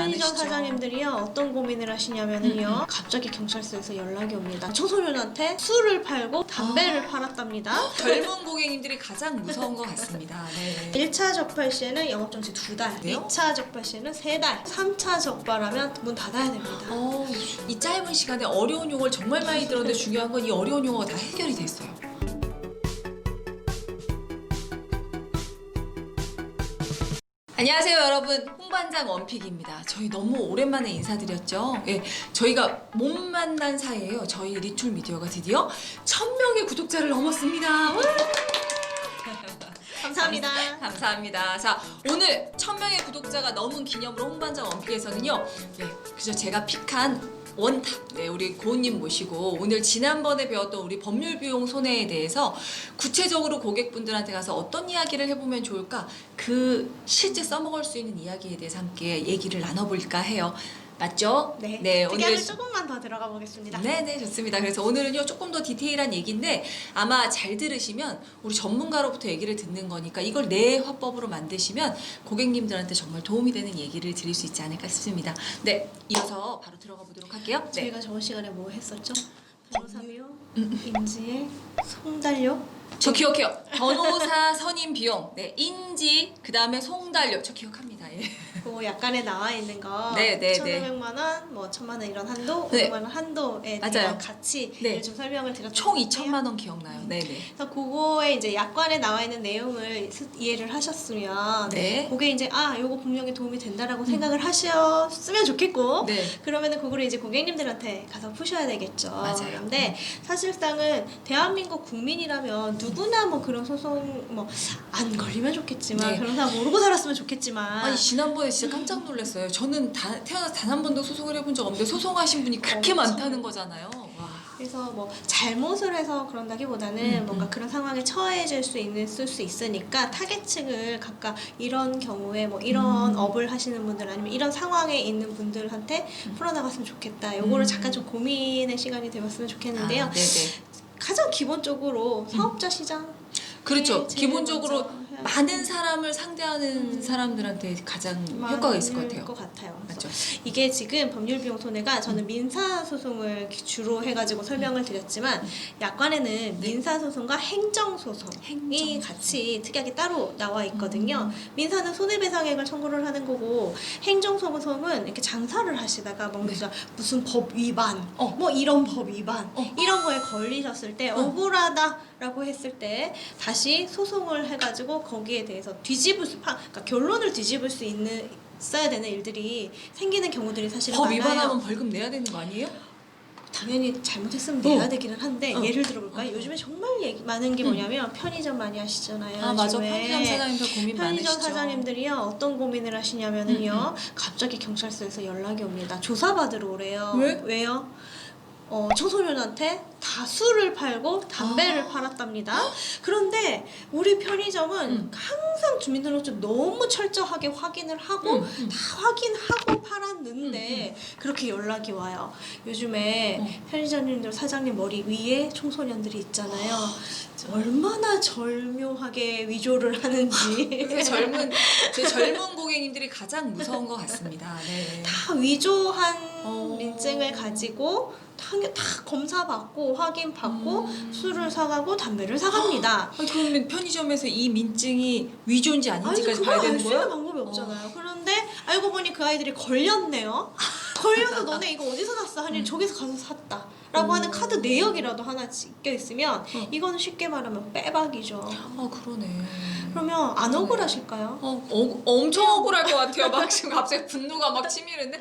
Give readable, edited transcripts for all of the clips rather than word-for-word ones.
편의점 많으시죠. 사장님들이요 어떤 고민을 하시냐면은요 갑자기 경찰서에서 연락이 옵니다. 청소년한테 술을 팔고 담배를 팔았답니다. 젊은 고객님들이 가장 무서운 것 같습니다. 네. 1차 적발 시에는 영업정지 2달, 그래요? 2차 적발 시에는 3달, 3차 적발하면 문 닫아야 됩니다. 이 짧은 시간에 어려운 용어를 정말 많이 들었는데 중요한 건 이 어려운 용어가 다 해결이 됐어요. 안녕하세요 여러분, 홍반장 원픽입니다. 저희 너무 오랜만에 인사드렸죠. 예, 저희가 못 만난 사이에요. 저희 리툴 미디어가 드디어 1000명의 구독자를 넘었습니다. 감사합니다. 감사합니다. 자, 오늘 1000명의 구독자가 넘은 기념으로 홍반장 원픽에서는요, 예, 그저 제가 픽한 원탑, 네, 우리 고은님 모시고 오늘 지난번에 배웠던 우리 법률 비용 손해에 대해서 구체적으로 고객분들한테 가서 어떤 이야기를 해보면 좋을까, 그 실제 써먹을 수 있는 이야기에 대해서 함께 얘기를 나눠볼까 해요. 맞죠? 네, 네, 특약을 조금만 더 들어가 보겠습니다. 네네, 좋습니다. 그래서 오늘은요 조금 더 디테일한 얘기인데 아마 잘 들으시면 우리 전문가로부터 얘기를 듣는 거니까 이걸 내 화법으로 만드시면 고객님들한테 정말 도움이 되는 얘기를 드릴 수 있지 않을까 싶습니다. 네, 이어서 바로 들어가 보도록 할게요. 네. 저희가 저번 시간에 뭐 했었죠? 변호사 비용, 인지의 송달료. 저 기억해요. 변호사 선임 비용, 네, 인지, 그 다음에 송달료. 저 기억합니다. 예. 그 약간에 나와 있는 거 네, 네, 1,500만 원, 뭐 1,000만 원 이런 한도, 네. 500만 원 한도에 맞아요. 대한 가치를 네. 좀 설명을 드렸던 총 것 같아요. 2천만 원 기억나요. 네네. 그래서 그거에 이제 약관에 나와 있는 내용을 이해를 하셨으면 네. 그게 이제 요거 분명히 도움이 된다라고 생각을 하셨으면 좋겠고 네. 그러면은 그거를 이제 고객님들한테 가서 푸셔야 되겠죠. 맞아요. 근데 사실상은 대한민국 국민이라면 누구나 뭐 그런 소송 뭐 안 걸리면 좋겠지만 네. 그런 사람 모르고 살았으면 좋겠지만 아니 지난번에 진짜 깜짝 놀랐어요. 저는 태어나서 단 한 번도 소송을 해본 적 없는데 소송하신 분이 그렇게 엄청. 많다는 거잖아요. 와. 그래서 뭐 잘못을 해서 그런다기보다는 뭔가 그런 상황에 처해질 수 있으니까 타겟층을 각각 이런 경우에 뭐 이런 업을 하시는 분들 아니면 이런 상황에 있는 분들한테 풀어나갔으면 좋겠다. 요거를 잠깐 좀 고민의 시간이 되었으면 좋겠는데요. 네네. 가장 기본적으로 사업자 시장 그렇죠. 제일 기본적으로 먼저 해야 많은 사람을 상대하는 사람들한테 가장 효과가 있을 것 같아요. 그래서 맞죠. 이게 지금 법률 비용 손해가 저는 민사 소송을 주로 해가지고 설명을 드렸지만 약관에는 민사 소송과 행정 소송이 같이 특약이 따로 나와 있거든요. 민사는 손해배상액을 청구를 하는 거고 행정 소송은 이렇게 장사를 하시다가 뭔가 무슨 법 위반, 뭐 이런 법 위반 이런 거에 걸리셨을 때 억울하다라고 했을 때 다시 소송을 해가지고 거기에 대해서 그러니까 결론을 뒤집을 수 있어야 되는 일들이 생기는 경우들이 사실은 법 많아요. 위반하면 벌금 내야 되는 거 아니에요? 당연히 잘못했으면 내야 되기는 한데 예를 들어볼까요? 요즘에 정말 많은 게 뭐냐면 편의점 많이 하시잖아요. 아 맞아. 요즘에. 편의점 사장님들 고민 편의점 많으시죠. 사장님들이요 어떤 고민을 하시냐면은요 갑자기 경찰서에서 연락이 옵니다. 조사받으러 오래요. 왜? 왜요? 청소년한테 다 술을 팔고 담배를 팔았답니다. 그런데 우리 편의점은 항상 주민등록증 너무 철저하게 확인을 하고 다 확인하고 팔았는데 그렇게 연락이 와요. 요즘에 편의점님들 사장님 머리 위에 청소년들이 있잖아요. 얼마나 절묘하게 위조를 하는지 제 젊은 고객님들이 가장 무서운 것 같습니다. 네. 다 위조한 민증을 가지고 다 검사받고 확인받고 술을 사가고 담배를 사갑니다. 아니, 그러면 편의점에서 이 민증이 위조인지 아닌지까지 그걸 봐야 알 되는 수 있는 거예요? 방법이 없잖아요. 그런데 알고 보니 그 아이들이 걸렸네요. 걸려서 너네 이거 어디서 샀어? 하니 저기서 가서 샀다 라고 하는 카드 내역이라도 하나 찍혀 있으면 이거는 쉽게 말하면 빼박이죠. 아 그러네. 그러면 안 억울하실까요? 엄청 억울할 것 같아요. 막 지금 갑자기 분노가 막 치밀는데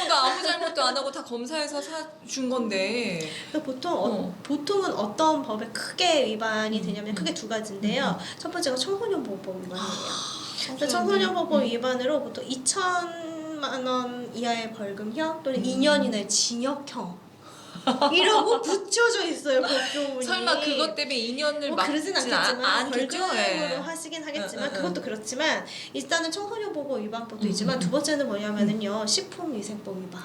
나 아무 잘못도 안 하고 다 검사해서 사준 건데. 보통은 어떤 법에 크게 위반이 되냐면 크게 두 가지인데요. 첫 번째가 청소년보호법 위반이에요. 청소년보호법 위반으로 보통 2천만 원 이하의 벌금형 또는 2년 이내의 징역형 이라고 붙여져 있어요. 법조문이. 설마 그것 때문에 2년을 뭐 막 그러진 않겠지만 벌금으로 예. 하시긴 하겠지만 그것도 그렇지만 일단은 청소년보호 위반법도 있지만 두 번째는 뭐냐면은요 식품위생법 위반.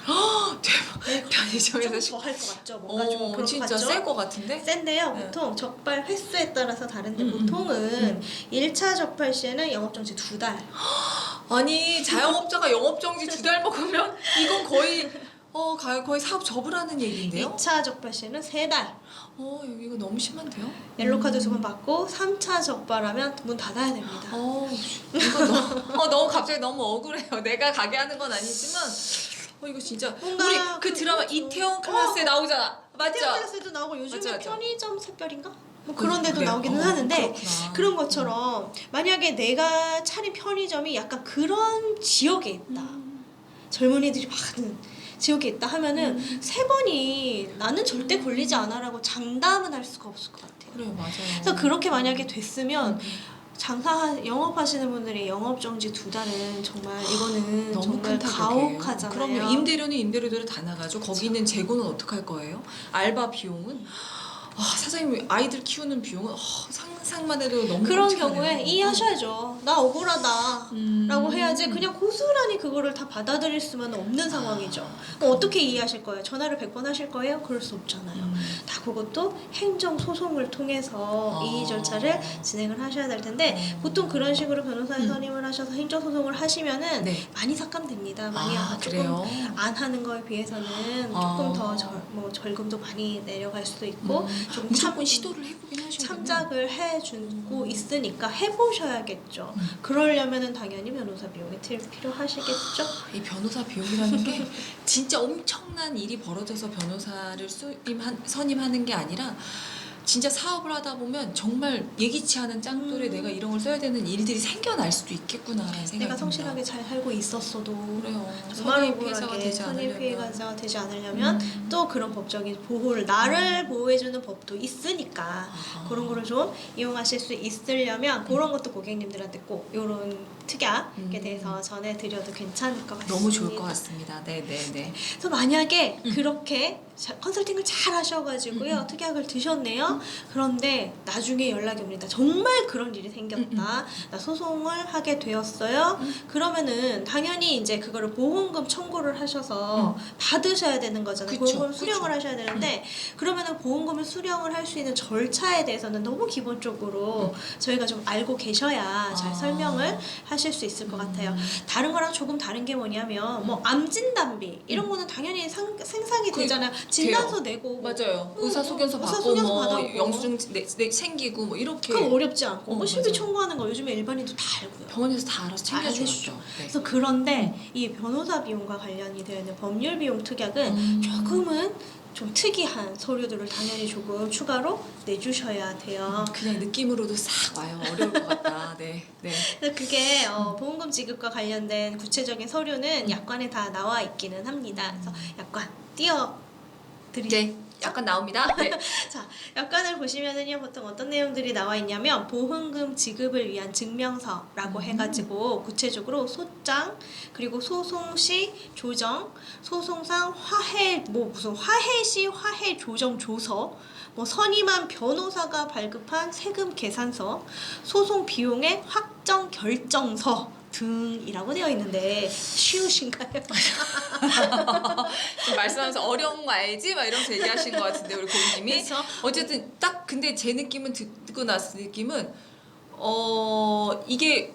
대박. 편의점에서 더할 것 같죠. 뭔가 좀 그럴 것 진짜 같죠. 셀 것 같은데? 센데요. 보통 적발 횟수에 따라서 다른데 보통은 1차 적발 시에는 영업정지 2달, 아니 자영업자가 영업정지 2달 먹으면 이건 거의 사업 접으라는 얘기인데요? 2차 적발 시에는 3달. 이거 너무 심한데요? 옐로카드 2번 받고 3차 적발하면 문 닫아야 됩니다. 이거 너무 갑자기 너무 억울해요. 내가 가게 하는 건 아니지만 이거 진짜 뭔가 우리 그 드라마 그거죠. 이태원 클라스에 나오잖아. 맞죠? 이태원 클래스도 나오고 요즘에 맞죠. 편의점 샛별인가? 뭐 그런 데도 그래요? 나오기는 하는데 그렇구나. 그런 것처럼 만약에 내가 차린 편의점이 약간 그런 지역에 있다. 젊은이들이 많은 지역에 있다 하면은 3번이 나는 절대 걸리지 않아라고 장담은 할 수가 없을 것 같아요. 그래요, 맞아요. 그래서 그렇게 만약에 됐으면 영업하시는 분들이 영업정지 2달은 정말 이거는 너무 정말 큰 타격이에요. 가혹하잖아요. 그럼요. 임대료는 임대료대로 다 나가죠. 거기 있는 재고는 어떻게 할 거예요? 알바 비용은? 사장님 아이들 키우는 비용은 상상만 해도 너무 그런 끔찍하네요. 경우에 이해하셔야죠. 나 억울하다 라고 해야지 그냥 고스란히 그거를 다 받아들일 수만 없는 상황이죠. 그럼 어떻게 이해하실 거예요? 전화를 100번 하실 거예요? 그럴 수 없잖아요. 다 그것도 행정소송을 통해서 이 절차를 진행을 하셔야 될 텐데 보통 그런 식으로 변호사에 선임을 하셔서 행정소송을 하시면은 네. 많이 삭감됩니다. 많이 조금 그래요? 안 하는 거에 비해서는 조금 더 절금도 많이 내려갈 수도 있고 조금 무조건 시도를 해보긴 하셔야 참작을 해주고 있으니까 해보셔야겠죠. 그러려면은 당연히 변호사 비용이 필요하시겠죠. 이 변호사 비용이라는 게 진짜 엄청난 일이 벌어져서 변호사를 선임하는 게 아니라 진짜 사업을 하다 보면 정말 예기치 않은 짱돌에 내가 이런 걸 써야 되는 일들이 생겨날 수도 있겠구나라는 생각이 내가 듭니다. 성실하게 잘 살고 있었어도 그래요. 정말 선의 피해자가 억울하게 되지 선의 않으려면. 피해자가 되지 않으려면 또 그런 법적인 보호를 나를 보호해주는 법도 있으니까 그런 거를 좀 이용하실 수 있으려면 그런 것도 고객님들한테 꼭 이런 특약에 대해서 전해드려도 괜찮을 것 같습니다. 너무 좋을 것 같습니다. 네네네. 그래서 만약에 그렇게 컨설팅을 잘 하셔가지고요 특약을 드셨네요. 그런데 나중에 연락이 옵니다. 정말 그런 일이 생겼다. 나 소송을 하게 되었어요. 그러면은 당연히 이제 그거를 보험금 청구를 하셔서 받으셔야 되는 거잖아요. 그쵸, 보험금 수령을 그쵸. 하셔야 되는데 그러면은 보험금을 수령을 할 수 있는 절차에 대해서는 너무 기본적으로 저희가 좀 알고 계셔야 잘 설명을 하실 수 있을 것 같아요. 다른 거랑 조금 다른 게 뭐냐면 뭐 암 진단비 이런 거는 당연히 생산이 되잖아요. 진단서 내고 맞아요. 의사소견서 받고 의사소견서 뭐 받아오고. 영수증 생기고 뭐 이렇게 그럼 어렵지 않고 뭐 실비 맞아요. 청구하는 거 요즘에 일반인도 다 알고요. 병원에서 다 알아서 챙겨주죠. 알아주죠. 네. 그래서 그런데 이 변호사 비용과 관련이 되어 있는 법률 비용 특약은 조금은 좀 특이한 서류들을 당연히 조금 추가로 내주셔야 돼요. 그냥 느낌으로도 싹 와요. 어려울 것 같다. 네. 그래서 그게 보험금 지급과 관련된 구체적인 서류는 약관에 다 나와 있기는 합니다. 그래서 약관 띄워드리죠. 네. 약간 나옵니다. 네. 자, 약관을 보시면은요, 보통 어떤 내용들이 나와 있냐면, 보험금 지급을 위한 증명서라고 해가지고, 구체적으로 소장, 그리고 소송 시 조정, 소송상 무슨 화해 시 화해 조정 조서, 뭐 선임한 변호사가 발급한 세금 계산서, 소송 비용의 확정 결정서, 등이라고 되어 있는데 쉬우신가요? 지금 말씀하면서 어려운 거 알지? 막 이러면서 얘기하신 것 같은데 우리 고객님이 그래서 어쨌든 딱 근데 제 느낌은 듣고 났을 느낌은 이게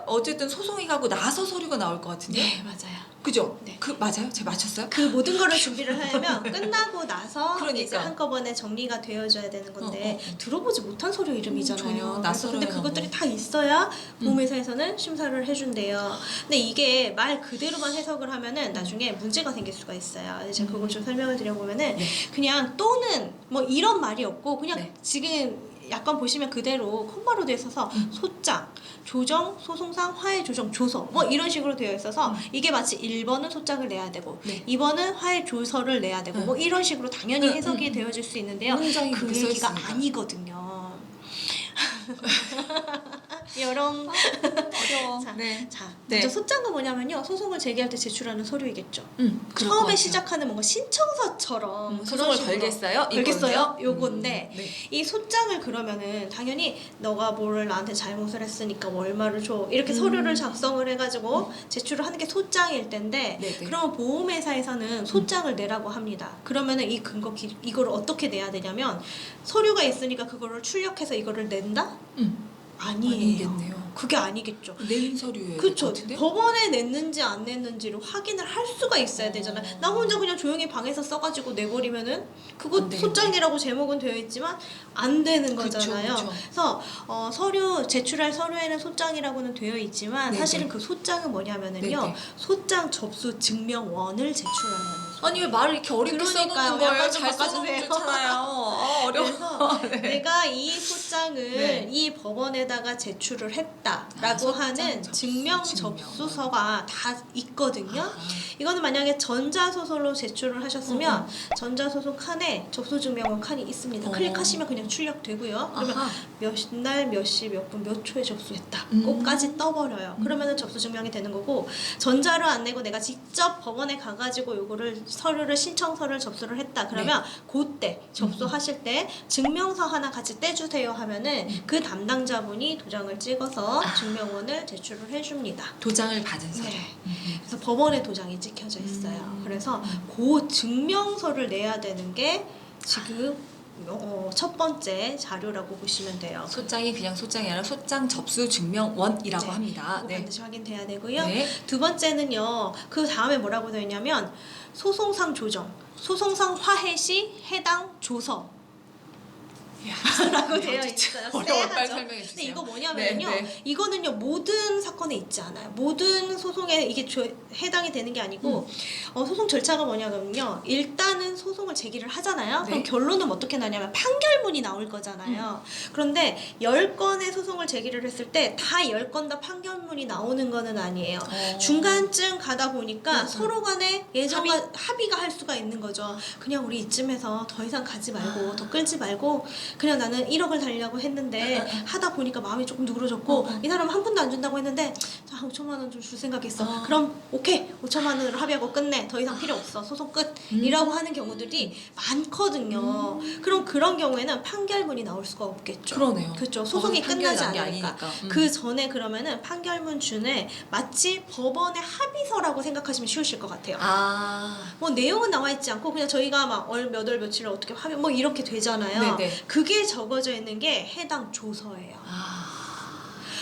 어쨌든 소송이 가고 나서 서류가 나올 것 같은데 네, 맞아요. 그죠? 네. 맞아요? 제가 맞췄어요? 그 모든 거를 준비를 하려면 끝나고 나서 그러니까. 이제 한꺼번에 정리가 되어줘야 되는 건데 들어보지 못한 서류 이름이잖아요. 전혀 낯설어요, 근데 너무. 그것들이 다 있어야 보험회사에서는 심사를 해준대요. 근데 이게 말 그대로만 해석을 하면은 나중에 문제가 생길 수가 있어요. 그래서 제가 그걸 좀 설명을 드려보면은 그냥 또는 뭐 이런 말이 없고 그냥 지금 약간 보시면 그대로 콤마로 되어 있어서 소장, 조정, 소송상, 화해 조정, 조서 뭐 이런 식으로 되어 있어서 이게 마치 1번은 소장을 내야 되고 2번은 화해 조서를 내야 되고 뭐 이런 식으로 당연히 해석이 되어질 수 있는데요. 문장이 그 그렇게 써 얘기가 있으니까. 아니거든요. 이런 어려워. 자, 네. 자, 네. 먼저 소장은 뭐냐면요. 소송을 제기할 때 제출하는 서류이겠죠. 그럴 것 처음에 같아요. 시작하는 뭔가 신청서처럼 그런 소송을 식으로 걸겠어요? 걸겠어요? 이거는요? 요건데 네. 이 소장을 그러면은 당연히 너가 뭐를 나한테 잘못을 했으니까 뭐 얼마를 줘 이렇게 서류를 작성을 해가지고 제출을 하는 게 소장일 텐데 네네. 그러면 보험회사에서는 소장을 내라고 합니다. 그러면은 이 이거를 어떻게 내야 되냐면 서류가 있으니까 그거를 출력해서 이거를 낸다? 아니에요. 아니겠네요. 그게 아니겠죠. 낸 서류에 그쵸. 같은데? 법원에 냈는지 안 냈는지를 확인을 할 수가 있어야 되잖아요. 나 혼자 그냥 조용히 방에서 써가지고 내버리면은 그거 안 되겠네. 소장이라고 제목은 되어 있지만 안 되는 그쵸, 거잖아요. 그쵸. 그래서 서류 제출할 서류에는 소장이라고는 되어 있지만 네네. 사실은 그 소장은 뭐냐면은요. 네네. 소장 접수 증명원을 제출하는 아니 왜 말을 이렇게 어렵게 써놓는 그러니까요. 거예요? 약간 좀 잘 써놓으면 바꿔주세요. 좋잖아요. 어려워. 그래서 네. 내가 이 소장을 네. 이 법원에다가 제출을 했다라고 아, 소장 하는 접수 증명 증명. 접수서가 다 있거든요. 아. 이거는 만약에 전자소설로 제출을 하셨으면 전자소송 칸에 접수증명원 칸이 있습니다. 어. 클릭하시면 그냥 출력되고요. 그러면 아하. 몇 날, 몇 시, 몇 분, 몇 초에 접수했다. 음. 꼭까지 떠버려요. 그러면은 접수증명이 되는 거고 전자로 안 내고 내가 직접 법원에 가가지고 요거를 서류를 신청서를 접수를 했다. 그러면 그때 접수하실 때 증명서 하나 같이 떼주세요 하면은 그 담당자분이 도장을 찍어서 증명원을 제출을 해줍니다. 도장을 받은 서류. 네. 그래서 법원에 도장이 찍혀져 있어요. 그래서 그 증명서를 내야 되는 게 지금 첫 번째 자료라고 보시면 돼요. 소장이 그냥 소장이 아니라 소장 접수 증명원이라고 네. 합니다. 그거 네. 반드시 확인돼야 되고요. 네. 두 번째는요. 그 다음에 뭐라고 되어 있냐면 소송상 조정, 소송상 화해 시 해당 조서 라고 되어 있어요. 어려워. 빨리 쎄하죠? 설명해 주세요. 근데 이거 뭐냐면요. 네, 네. 이거는요 모든 사건에 있지 않아요. 모든 소송에 이게 해당이 되는 게 아니고 소송 절차가 뭐냐면요. 일단은 소송을 제기를 하잖아요. 그럼 네. 결론은 어떻게 나냐면 판결문이 나올 거잖아요. 그런데 10건의 소송을 제기를 했을 때 다 10건 다 판결문이 나오는 거는 아니에요. 중간쯤 가다 보니까 서로 간에 예정과 합의가 할 수가 있는 거죠. 그냥 우리 이쯤에서 더 이상 가지 말고 더 끌지 말고 그냥 나는 1억을 달려고 했는데 하다 보니까 마음이 조금 누그러졌고 이 사람은 한 푼도 안 준다고 했는데 자 5천만 원 좀 줄 생각 있어. 그럼 오케이 5천만 원으로 합의하고 끝내. 더 이상 필요 없어. 소송 끝. 이라고 하는 경우들이 많거든요. 그럼 그런 경우에는 판결문이 나올 수가 없겠죠. 그러니까. 그러네요. 그렇죠. 소송이 끝나지 난 게 않으니까. 아니니까. 그 전에 그러면은 판결문 중에 마치 법원의 합의서라고 생각하시면 쉬우실 것 같아요. 뭐 내용은 나와 있지 않고 그냥 저희가 막 몇 월 며칠에 어떻게 합의 뭐 이렇게 되잖아요. 네네. 그게 적어져 있는 게 해당 조서예요.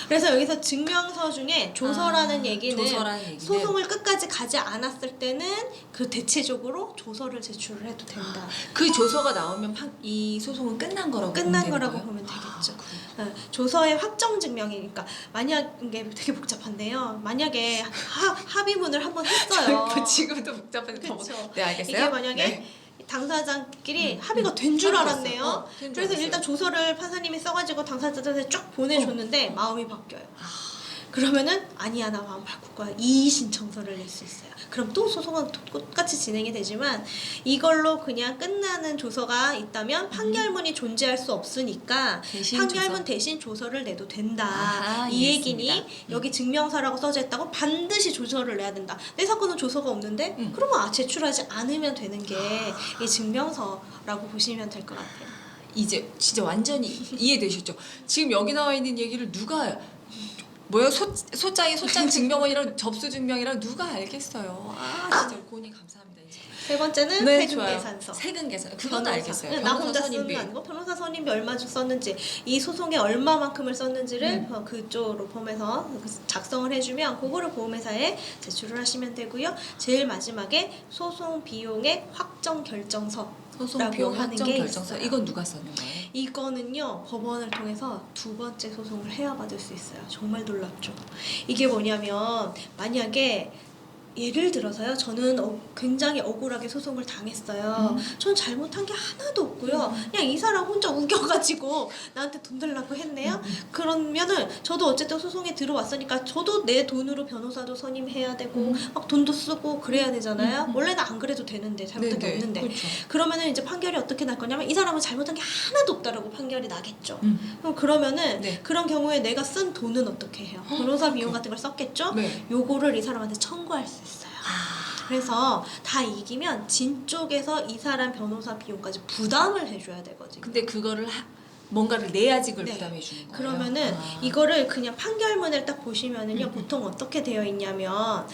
그래서 여기서 증명서 중에 조서라는 얘기는 조서라는 얘기는 소송을 끝까지 가지 않았을 때는 그 대체적으로 조서를 제출을 해도 된다. 그 조서가 나오면 이 소송은 끝난 거라고 끝난 보면 거라고 되는 보면 거예요? 되겠죠. 그래요? 조서의 확정 증명이니까 만약에 되게 복잡한데요. 만약에 합의문을 한번 했어요. 지금도 복잡한데 더 그쵸. 네, 알겠어요. 이게 만약에 네. 당사자끼리 합의가 된 줄 합의가 알았네요. 됐어요. 된줄 그래서 알았어요. 일단 조서를 판사님이 써가지고 당사자들한테 쫙 보내줬는데 마음이 바뀌어요. 그러면은 아니야 나 마음 바꿀 거야 이의 신청서를 낼 수 있어요. 그럼 또 소송은 똑같이 진행이 되지만 이걸로 그냥 끝나는 조서가 있다면 판결문이 존재할 수 없으니까 대신 판결문 조서. 대신 조서를 내도 된다. 아하, 이 얘기니 이해했습니다. 여기 증명서라고 써져 있다고 반드시 조서를 내야 된다. 내 사건은 조서가 없는데 그러면 제출하지 않으면 되는 게 이 증명서라고 보시면 될 것 같아요. 이제 진짜 완전히 이해되셨죠? 지금 여기 나와 있는 얘기를 누가 뭐야 소장이 소장 증명원이랑 접수 증명이랑 누가 알겠어요? 진짜 고은이 감사합니다. 이제. 세 번째는 네, 세금 좋아요. 계산서. 세금 계산. 그건 변호사. 알겠어요. 나 변호사 혼자 선임비. 쓰는 거 아니고 변호사 선임비 얼마 썼는지 이 소송에 얼마만큼을 썼는지를 그쪽으로 보험에서 작성을 해주면 그거를 보험회사에 제출을 하시면 되고요. 제일 마지막에 소송 비용의 확정 결정서. 소송 비용 하는 확정 게 결정서. 있어요. 이건 누가 썼는 거예요? 이거는요 법원을 통해서 두 번째 소송을 해야 받을 수 있어요. 정말 놀랍죠. 이게 뭐냐면 만약에 예를 들어서요. 저는 굉장히 억울하게 소송을 당했어요. 전 잘못한 게 하나도 없고요. 그냥 이 사람 혼자 우겨가지고 나한테 돈 달라고 했네요. 그러면은 저도 어쨌든 소송에 들어왔으니까 저도 내 돈으로 변호사도 선임해야 되고 막 돈도 쓰고 그래야 되잖아요. 원래는 안 그래도 되는데 잘못한 게 네네. 없는데. 그렇죠. 그러면은 이제 판결이 어떻게 날 거냐면 이 사람은 잘못한 게 하나도 없다라고 판결이 나겠죠. 그러면은 네. 그런 경우에 내가 쓴 돈은 어떻게 해요? 변호사 비용 같은 걸 썼겠죠? 네. 요거를 이 사람한테 청구할 수 있어요. 그래서 다 이기면 진 쪽에서 이 사람 변호사 비용까지 부담을 해줘야 되거든요. 근데 그거를 뭔가를 내야지 그걸 네. 부담해 주는 거예요. 그러면은 이거를 그냥 판결문을 딱 보시면은요 보통 어떻게 되어 있냐면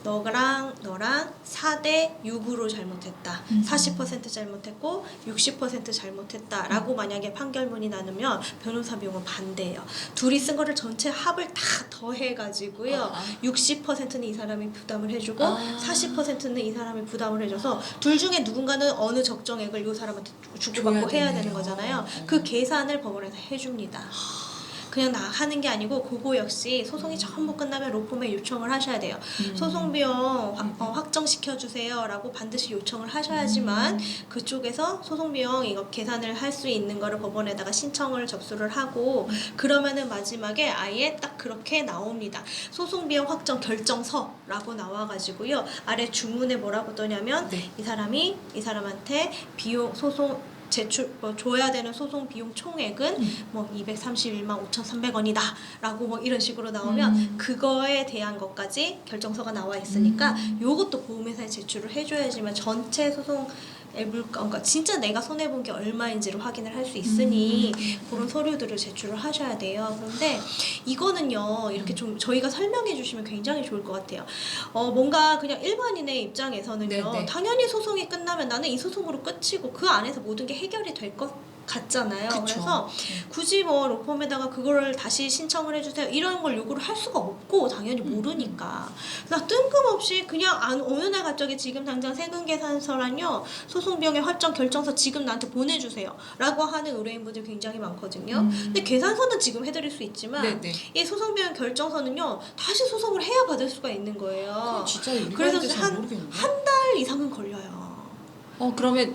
너랑 4대 6으로 잘못했다. 40% 잘못했고 60% 잘못했다라고 만약에 판결문이 나누면 변호사 비용은 반대예요. 둘이 쓴 거를 전체 합을 다 더해가지고요. 60%는 이 사람이 부담을 해주고 40%는 이 사람이 부담을 해줘서 둘 중에 누군가는 어느 적정액을 이 사람한테 주고받고 해야 되는 거잖아요. 그 계산을 법원에서 해줍니다. 그냥 나 하는 게 아니고 그거 역시 소송이 전부 끝나면 로펌에 요청을 하셔야 돼요. 소송 비용 확정시켜 주세요라고 반드시 요청을 하셔야지만 그쪽에서 소송 비용 이거 계산을 할 수 있는 거를 법원에다가 신청을 접수를 하고 그러면은 마지막에 아예 딱 그렇게 나옵니다. 소송 비용 확정 결정서라고 나와가지고요. 아래 주문에 뭐라고 떠냐면 네. 이 사람한테 비용 소송 줘야 되는 소송 비용 총액은 뭐 231만 5,300원이다 라고 뭐 이런 식으로 나오면 그거에 대한 것까지 결정서가 나와 있으니까 요것도 보험회사에 제출을 해줘야지만 전체 소송 그러니까 진짜 내가 손해본 게 얼마인지를 확인을 할 수 있으니 그런 서류들을 제출을 하셔야 돼요. 그런데 이거는요 이렇게 좀 저희가 설명해 주시면 굉장히 좋을 것 같아요. 뭔가 그냥 일반인의 입장에서는요 네네. 당연히 소송이 끝나면 나는 이 소송으로 끝이고 그 안에서 모든 게 해결이 될 것 같잖아요. 그쵸. 그래서 굳이 뭐 로펌에다가 그거를 다시 신청을 해주세요 이런 걸 요구를 할 수가 없고 당연히 모르니까 그래서 뜬금없이 그냥 어느 날 갑자기 지금 당장 세금 계산서란요 소송 비용의 확정 결정서 지금 나한테 보내주세요 라고 하는 의뢰인분들이 굉장히 많거든요. 근데 계산서는 지금 해드릴 수 있지만 네네. 이 소송 비용 결정서는요 다시 소송을 해야 받을 수가 있는 거예요. 진짜 그래서 일반인들 잘 모르겠는데. 한 달 이상은 걸려요. 그러면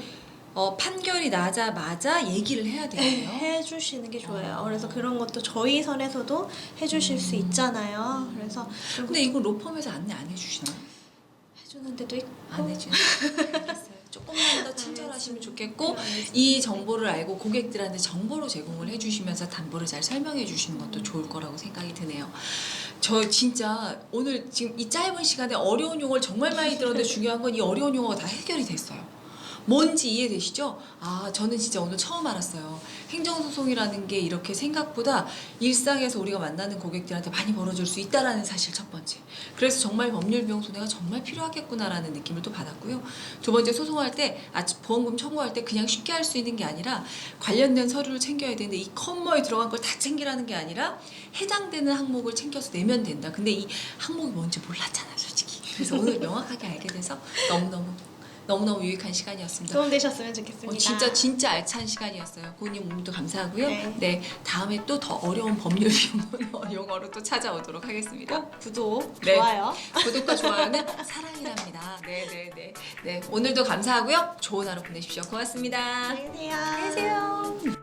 판결이 나자마자 얘기를 해야 되나요? 해주시는 게 좋아요. 그래서 그런 것도 저희 선에서도 해주실 수 있잖아요. 그래서 근데 이거 로펌에서 안내 안 해주시나요? 해주는 데도 있고 안 해주나요? 알겠어요. 조금만 더 친절하시면 좋겠고 이 정보를 알고 고객들한테 정보로 제공을 해주시면서 담보를 잘 설명해 주시는 것도 좋을 거라고 생각이 드네요. 저 진짜 오늘 지금 이 짧은 시간에 어려운 용어를 정말 많이 들었는데 중요한 건 이 어려운 용어가 다 해결이 됐어요. 뭔지 이해되시죠? 저는 진짜 오늘 처음 알았어요. 행정소송이라는 게 이렇게 생각보다 일상에서 우리가 만나는 고객들한테 많이 벌어질 수 있다라는 사실 첫 번째. 그래서 정말 법률비용 손해가 정말 필요하겠구나라는 느낌을 또 받았고요. 두 번째 소송할 때, 보험금 청구할 때 그냥 쉽게 할 수 있는 게 아니라 관련된 서류를 챙겨야 되는데 이 컴머에 들어간 걸 다 챙기라는 게 아니라 해당되는 항목을 챙겨서 내면 된다. 근데 이 항목이 뭔지 몰랐잖아요, 솔직히. 그래서 오늘 명확하게 알게 돼서 너무너무 유익한 시간이었습니다. 도움되셨으면 좋겠습니다. 진짜 알찬 시간이었어요. 고은님 오늘도 감사하고요. 네. 다음에 또 더 어려운 법률 용어로 또 찾아오도록 하겠습니다. 꼭 구독, 네. 좋아요. 구독과 좋아요는 사랑이랍니다. 네. 오늘도 감사하고요. 좋은 하루 보내십시오. 고맙습니다. 안녕히 계세요. 안녕히 계세요.